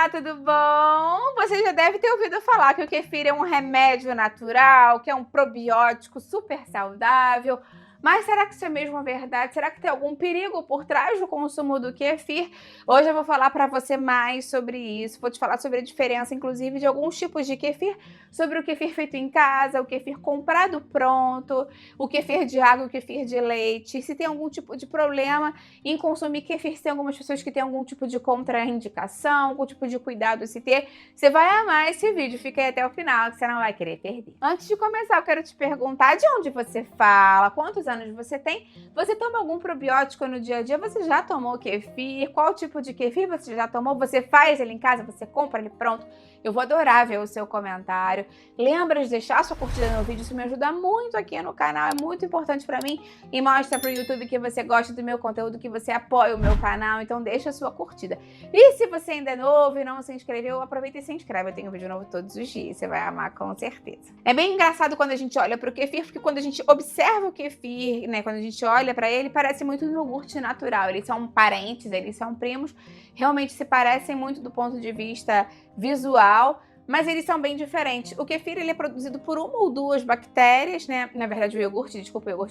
Olá, tudo bom? Você já deve ter ouvido falar que o kefir é um remédio natural, que é um probiótico super saudável. Mas será que isso é mesmo verdade? Será que tem algum perigo por trás do consumo do kefir? Hoje eu vou falar para você mais sobre isso. Vou te falar sobre a diferença, inclusive, de alguns tipos de kefir, sobre o kefir feito em casa, o kefir comprado pronto, o kefir de água, o kefir de leite, se tem algum tipo de problema em consumir kefir, se tem algumas pessoas que têm algum tipo de contraindicação, algum tipo de cuidado se ter. Você vai amar esse vídeo, fica aí até o final que você não vai querer perder. Antes de começar, eu quero te perguntar de onde você fala, quantos anos você tem, você toma algum probiótico no dia a dia, você já tomou kefir, qual tipo de kefir você já tomou, você faz ele em casa, você compra ele pronto? Eu vou adorar ver o seu comentário. Lembra de deixar sua curtida no vídeo, isso me ajuda muito aqui no canal, é muito importante pra mim e mostra pro YouTube que você gosta do meu conteúdo, que você apoia o meu canal, então deixa a sua curtida. E se você ainda é novo e não se inscreveu, aproveita e se inscreve, eu tenho vídeo novo todos os dias, você vai amar com certeza. É bem engraçado quando a gente olha pro kefir, porque quando a gente observa o kefir, né, quando a gente olha pra ele, parece muito um iogurte natural, eles são parentes, eles são primos, realmente se parecem muito do ponto de vista visual, mas eles são bem diferentes. O kefir ele é produzido por uma ou duas bactérias, né? Na verdade, o iogurte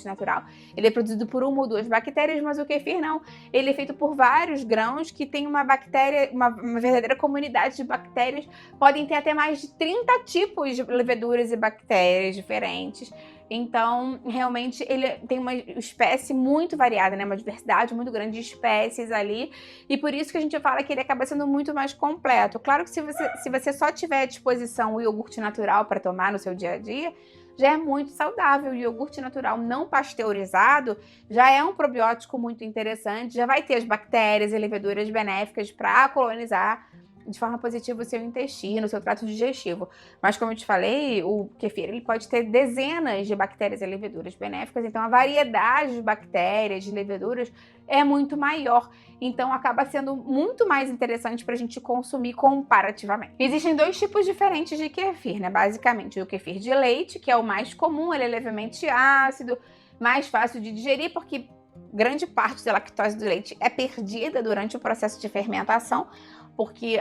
natural, ele é produzido por uma ou duas bactérias, mas o kefir não. Ele é feito por vários grãos que tem uma bactéria, uma verdadeira comunidade de bactérias. Podem ter até mais de 30 tipos de leveduras e bactérias diferentes. Então, realmente, ele tem uma espécie muito variada, né? Uma diversidade muito grande de espécies ali. E por isso que a gente fala que ele acaba sendo muito mais completo. Claro que se você só tiver à disposição o iogurte natural para tomar no seu dia a dia, já é muito saudável. O iogurte natural não pasteurizado já é um probiótico muito interessante, já vai ter as bactérias e leveduras benéficas para colonizar de forma positiva o seu intestino, o seu trato digestivo. Mas como eu te falei, o kefir ele pode ter dezenas de bactérias e leveduras benéficas, então a variedade de bactérias, de leveduras é muito maior. Então acaba sendo muito mais interessante para a gente consumir comparativamente. Existem dois tipos diferentes de kefir, né? Basicamente o kefir de leite, que é o mais comum, ele é levemente ácido, mais fácil de digerir, porque grande parte da lactose do leite é perdida durante o processo de fermentação, porque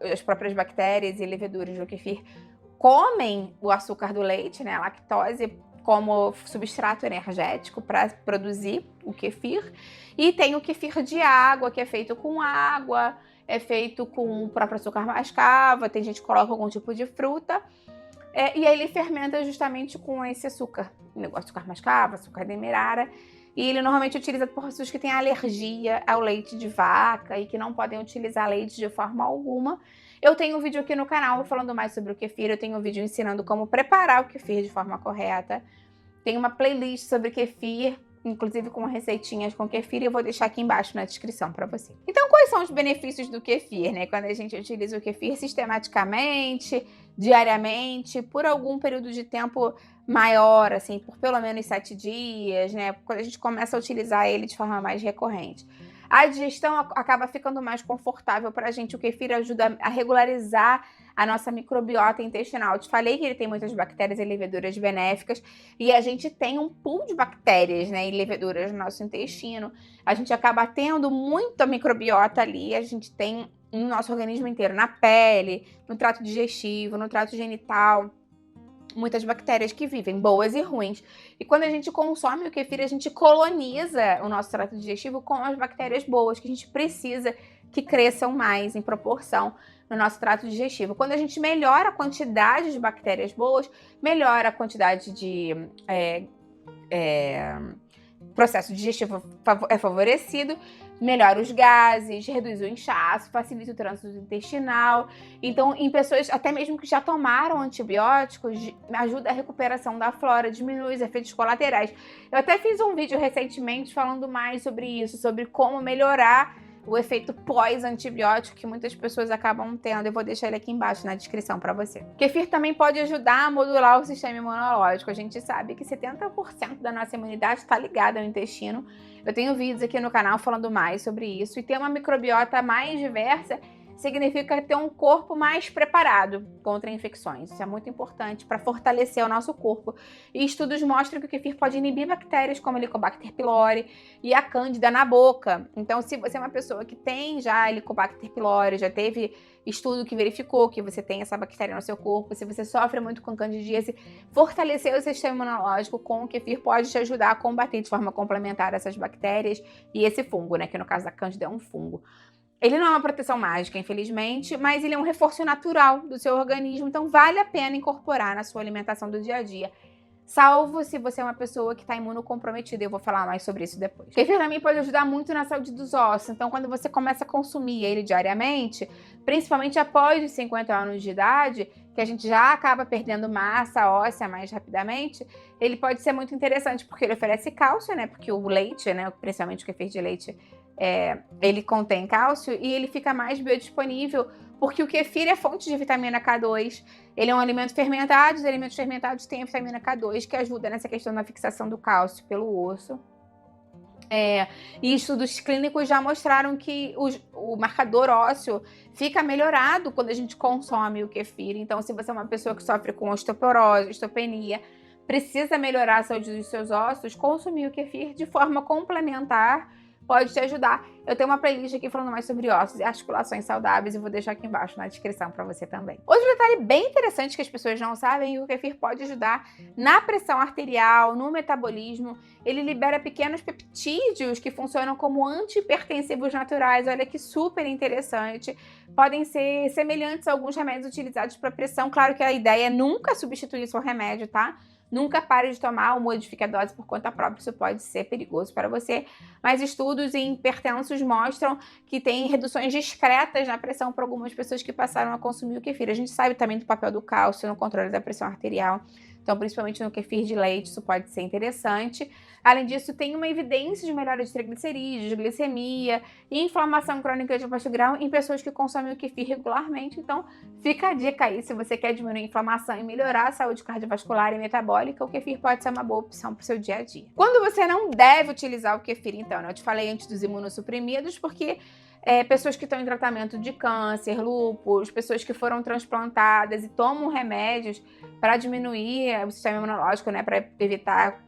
as próprias bactérias e leveduras do kefir comem o açúcar do leite, né, a lactose, como substrato energético para produzir o kefir. E tem o kefir de água, que é feito com água, é feito com o próprio açúcar mascavo, tem gente que coloca algum tipo de fruta. E aí ele fermenta justamente com esse açúcar, açúcar mascavo, açúcar demerara. E ele normalmente é utilizado por pessoas que têm alergia ao leite de vaca e que não podem utilizar leite de forma alguma. Eu tenho um vídeo aqui no canal falando mais sobre o kefir, eu tenho um vídeo ensinando como preparar o kefir de forma correta. Tem uma playlist sobre kefir, inclusive com receitinhas com kefir, e eu vou deixar aqui embaixo na descrição para você. Então, quais são os benefícios do kefir, né? Quando a gente utiliza o kefir sistematicamente, diariamente, por algum período de tempo maior, assim, por pelo menos 7 dias, né? Quando a gente começa a utilizar ele de forma mais recorrente. A digestão acaba ficando mais confortável para a gente. O kefir ajuda a regularizar a nossa microbiota intestinal. Eu te falei que ele tem muitas bactérias e leveduras benéficas e a gente tem um pool de bactérias, né, e leveduras no nosso intestino. A gente acaba tendo muita microbiota ali, a gente tem no nosso organismo inteiro, na pele, no trato digestivo, no trato genital. Muitas bactérias que vivem, boas e ruins. E quando a gente consome o kefir, a gente coloniza o nosso trato digestivo com as bactérias boas, que a gente precisa que cresçam mais em proporção no nosso trato digestivo. Quando a gente melhora a quantidade de bactérias boas, melhora a quantidade de processo digestivo é favorecido, melhora os gases, reduz o inchaço, facilita o trânsito intestinal. Então, em pessoas até mesmo que já tomaram antibióticos, ajuda a recuperação da flora, diminui os efeitos colaterais. Eu até fiz um vídeo recentemente falando mais sobre isso, sobre como melhorar o efeito pós-antibiótico que muitas pessoas acabam tendo. Eu vou deixar ele aqui embaixo na descrição para você. Kefir também pode ajudar a modular o sistema imunológico. A gente sabe que 70% da nossa imunidade está ligada ao intestino. Eu tenho vídeos aqui no canal falando mais sobre isso. E ter uma microbiota mais diversa significa ter um corpo mais preparado contra infecções. Isso é muito importante para fortalecer o nosso corpo. E estudos mostram que o kefir pode inibir bactérias como Helicobacter pylori e a Cândida na boca. Então, se você é uma pessoa que tem já Helicobacter pylori, já teve estudo que verificou que você tem essa bactéria no seu corpo, se você sofre muito com candidíase, fortalecer o sistema imunológico com o kefir pode te ajudar a combater de forma complementar essas bactérias e esse fungo, né? Que no caso da Cândida é um fungo. Ele não é uma proteção mágica, infelizmente, mas ele é um reforço natural do seu organismo, então vale a pena incorporar na sua alimentação do dia a dia. Salvo se você é uma pessoa que está imunocomprometida, eu vou falar mais sobre isso depois. O kefir também pode ajudar muito na saúde dos ossos, então quando você começa a consumir ele diariamente, principalmente após os 50 anos de idade, que a gente já acaba perdendo massa óssea mais rapidamente, ele pode ser muito interessante, porque ele oferece cálcio, né? Porque o leite, né? Principalmente o kefir de leite, ele contém cálcio e ele fica mais biodisponível, porque o kefir é fonte de vitamina K2, ele é um alimento fermentado, os alimentos fermentados têm a vitamina K2, que ajuda nessa questão da fixação do cálcio pelo osso. E estudos clínicos já mostraram que o marcador ósseo fica melhorado quando a gente consome o kefir. Então, se você é uma pessoa que sofre com osteoporose, osteopenia, precisa melhorar a saúde dos seus ossos, consumir o kefir de forma complementar pode te ajudar. Eu tenho uma playlist aqui falando mais sobre ossos e articulações saudáveis e vou deixar aqui embaixo na descrição para você também. Outro detalhe bem interessante que as pessoas não sabem é que o kefir pode ajudar na pressão arterial, no metabolismo. Ele libera pequenos peptídeos que funcionam como antihipertensivos naturais. Olha que super interessante. Podem ser semelhantes a alguns remédios utilizados para pressão. Claro que a ideia é nunca substituir seu remédio, tá? Nunca pare de tomar ou modifique a dose por conta própria, isso pode ser perigoso para você. Mas estudos em hipertensos mostram que tem reduções discretas na pressão para algumas pessoas que passaram a consumir o kefir. A gente sabe também do papel do cálcio no controle da pressão arterial. Então, principalmente no kefir de leite, isso pode ser interessante. Além disso, tem uma evidência de melhora de triglicerídeos, glicemia e inflamação crônica de baixo grau em pessoas que consomem o kefir regularmente. Então, fica a dica aí, se você quer diminuir a inflamação e melhorar a saúde cardiovascular e metabólica, o kefir pode ser uma boa opção para o seu dia a dia. Quando você não deve utilizar o kefir, então, né? Eu te falei antes dos imunossuprimidos, porque pessoas que estão em tratamento de câncer, lúpus, pessoas que foram transplantadas e tomam remédios para diminuir o sistema imunológico, né, para evitar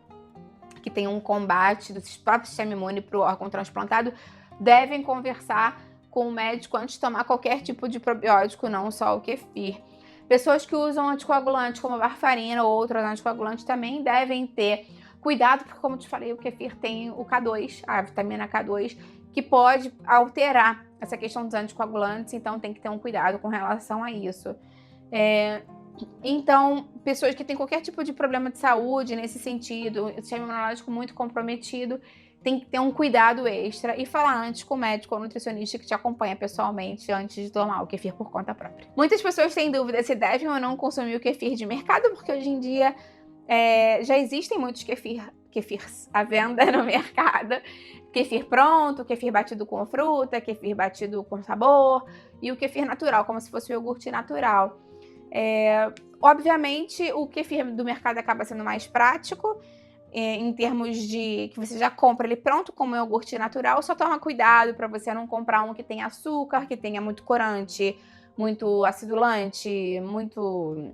que tenha um combate do próprio sistema imune para o órgão transplantado, devem conversar com o médico antes de tomar qualquer tipo de probiótico, não só o kefir. Pessoas que usam anticoagulantes como a varfarina ou outros anticoagulantes também devem ter cuidado, porque como eu te falei, o kefir tem o K2, a vitamina K2, que pode alterar essa questão dos anticoagulantes, então tem que ter um cuidado com relação a isso. Então, pessoas que têm qualquer tipo de problema de saúde nesse sentido, o sistema imunológico muito comprometido, tem que ter um cuidado extra e falar antes com o médico ou nutricionista que te acompanha pessoalmente antes de tomar o kefir por conta própria. Muitas pessoas têm dúvida se devem ou não consumir o kefir de mercado, porque hoje em dia já existem muitos kefirs à venda no mercado. Kefir pronto, kefir batido com fruta, kefir batido com sabor e o kefir natural, como se fosse o iogurte natural. Obviamente, o kefir do mercado acaba sendo mais prático, em termos de que você já compra ele pronto como iogurte natural. Só toma cuidado para você não comprar um que tenha açúcar, que tenha muito corante, muito acidulante, muito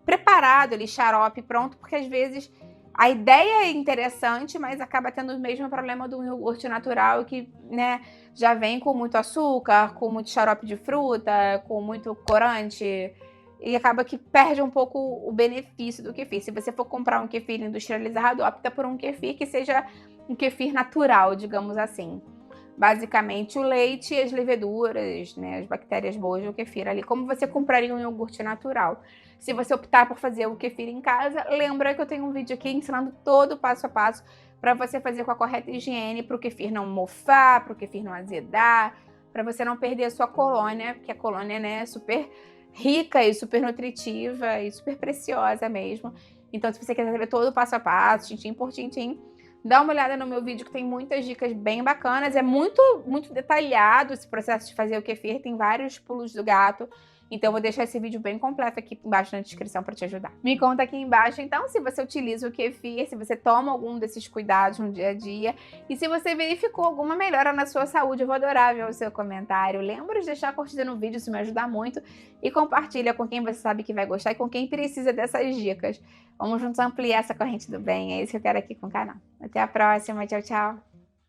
preparado ali, xarope pronto, porque às vezes a ideia é interessante, mas acaba tendo o mesmo problema do iogurte natural, que, né, já vem com muito açúcar, com muito xarope de fruta, com muito corante, e acaba que perde um pouco o benefício do kefir. Se você for comprar um kefir industrializado, opta por um kefir que seja um kefir natural, digamos assim. Basicamente o leite e as leveduras, né, as bactérias boas do kefir ali, como você compraria um iogurte natural. Se você optar por fazer o kefir em casa, lembra que eu tenho um vídeo aqui ensinando todo o passo a passo para você fazer com a correta higiene, para o kefir não mofar, para o kefir não azedar, para você não perder a sua colônia, porque a colônia, né, é super rica e super nutritiva e super preciosa mesmo. Então, se você quiser saber todo o passo a passo, tintim por tintim, dá uma olhada no meu vídeo que tem muitas dicas bem bacanas. É muito, muito detalhado esse processo de fazer o kefir, tem vários pulos do gato. Então eu vou deixar esse vídeo bem completo aqui embaixo na descrição para te ajudar. Me conta aqui embaixo, então, se você utiliza o kefir, se você toma algum desses cuidados no dia a dia e se você verificou alguma melhora na sua saúde. Eu vou adorar ver o seu comentário. Lembra de deixar a curtida no vídeo, isso me ajuda muito, e compartilha com quem você sabe que vai gostar e com quem precisa dessas dicas. Vamos juntos ampliar essa corrente do bem, é isso que eu quero aqui com o canal. Até a próxima, tchau, tchau!